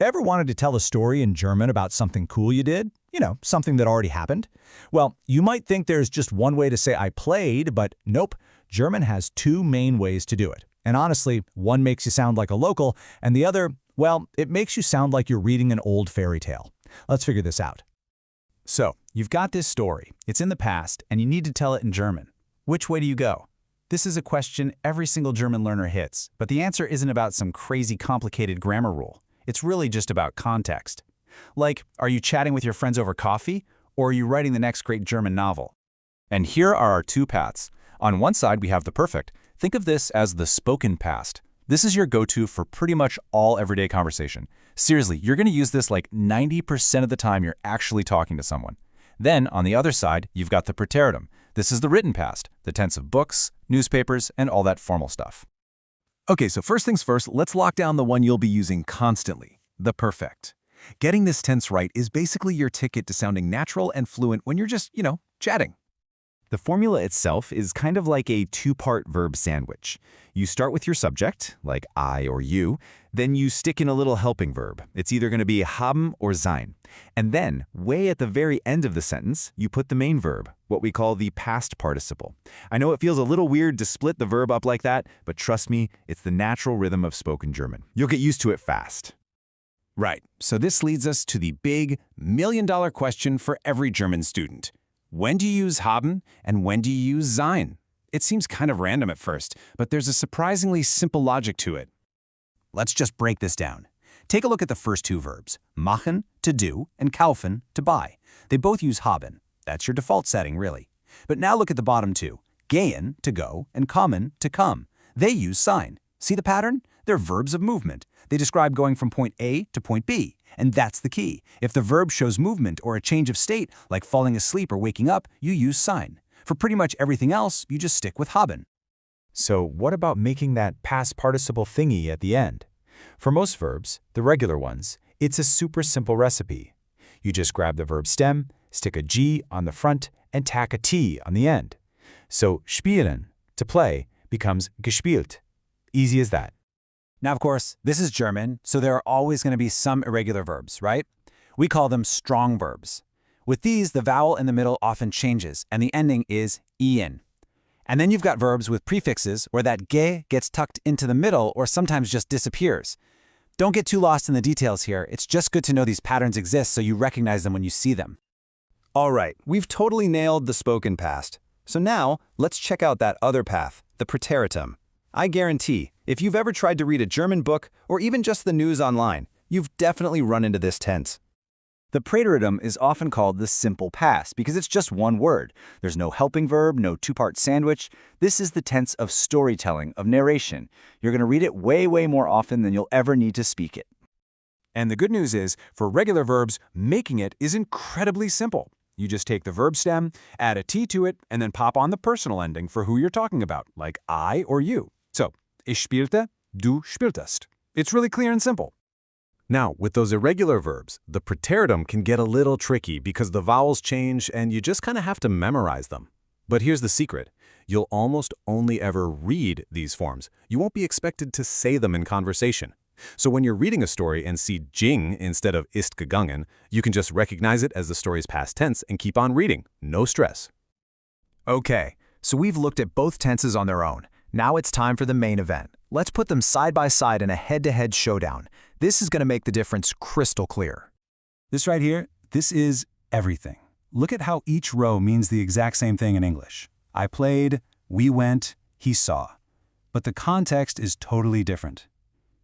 Ever wanted to tell a story in German about something cool you did? Something that already happened? Well, you might think there's just one way to say I played, but nope. German has two main ways to do it. And honestly, one makes you sound like a local, and the other, well, it makes you sound like you're reading an old fairy tale. Let's figure this out. So, you've got this story. It's in the past, and you need to tell it in German. Which way do you go? This is a question every single German learner hits, but the answer isn't about some crazy complicated grammar rule. It's really just about context. Like, are you chatting with your friends over coffee, or are you writing the next great German novel? And here are our two paths. On one side, we have the perfect. Think of this as the spoken past. This is your go-to for pretty much all everyday conversation. Seriously, you're going to use this like 90% of the time you're actually talking to someone. Then, on the other side, you've got the Präteritum. This is the written past, the tense of books, newspapers, and all that formal stuff. Okay, so first things first, let's lock down the one you'll be using constantly, the perfect. Getting this tense right is basically your ticket to sounding natural and fluent when you're just, chatting. The formula itself is kind of like a two-part verb sandwich. You start with your subject, like I or you, then you stick in a little helping verb. It's either going to be haben or sein. And then, way at the very end of the sentence, you put the main verb, what we call the past participle. I know it feels a little weird to split the verb up like that, but trust me, it's the natural rhythm of spoken German. You'll get used to it fast. Right, so this leads us to the big, million-dollar question for every German student. When do you use haben and when do you use sein? It seems kind of random at first, but there's a surprisingly simple logic to it. Let's just break this down. Take a look at the first two verbs, machen, to do, and kaufen, to buy. They both use haben. That's your default setting, really. But now look at the bottom two, gehen, to go, and kommen, to come. They use sein. See the pattern? They're verbs of movement. They describe going from point A to point B. And that's the key. If the verb shows movement or a change of state, like falling asleep or waking up, you use sein. For pretty much everything else, you just stick with haben. So what about making that past participle thingy at the end? For most verbs, the regular ones, it's a super simple recipe. You just grab the verb stem, stick a G on the front, and tack a T on the end. So spielen, to play, becomes gespielt. Easy as that. Now, of course, this is German, so there are always going to be some irregular verbs, right? We call them strong verbs. With these, the vowel in the middle often changes, and the ending is ien. And then you've got verbs with prefixes where that ge gets tucked into the middle or sometimes just disappears. Don't get too lost in the details here. It's just good to know these patterns exist so you recognize them when you see them. All right, we've totally nailed the spoken past. So now, let's check out that other path, the Präteritum. I guarantee, if you've ever tried to read a German book or even just the news online, you've definitely run into this tense. The Präteritum is often called the simple past because it's just one word. There's no helping verb, no two-part sandwich. This is the tense of storytelling, of narration. You're going to read it way, way more often than you'll ever need to speak it. And the good news is, for regular verbs, making it is incredibly simple. You just take the verb stem, add a T to it, and then pop on the personal ending for who you're talking about, like I or you. So, ich spielte, du spieltest. It's really clear and simple. Now, with those irregular verbs, the Präteritum can get a little tricky because the vowels change and you just kind of have to memorize them. But here's the secret. You'll almost only ever read these forms. You won't be expected to say them in conversation. So when you're reading a story and see ging instead of ist gegangen, you can just recognize it as the story's past tense and keep on reading. No stress. Okay, so we've looked at both tenses on their own. Now it's time for the main event. Let's put them side by side in a head-to-head showdown. This is going to make the difference crystal clear. This right here, this is everything. Look at how each row means the exact same thing in English. I played, we went, he saw. But the context is totally different.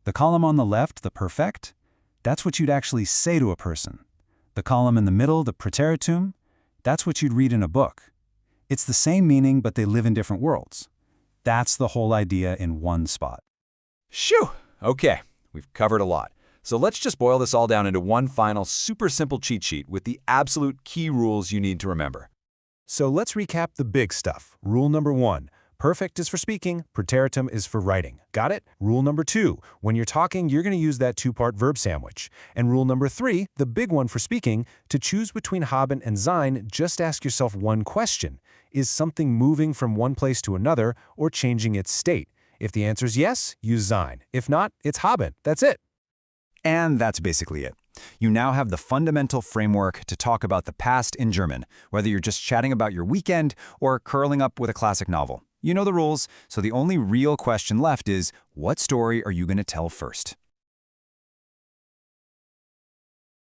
The column on the left, the perfect, that's what you'd actually say to a person. The column in the middle, the Präteritum, that's what you'd read in a book. It's the same meaning, but they live in different worlds. That's the whole idea in one spot. Shoo! Okay, we've covered a lot. So let's just boil this all down into one final super simple cheat sheet with the absolute key rules you need to remember. So let's recap the big stuff. Rule number 1. Perfect is for speaking, Präteritum is for writing. Got it? Rule number 2. When you're talking, you're going to use that two-part verb sandwich. And rule number 3, the big one for speaking, to choose between haben and sein, just ask yourself one question. Is something moving from one place to another or changing its state? If the answer is yes, use sein. If not, it's haben. That's it. And that's basically it. You now have the fundamental framework to talk about the past in German, whether you're just chatting about your weekend or curling up with a classic novel. You know the rules, so the only real question left is, what story are you going to tell first?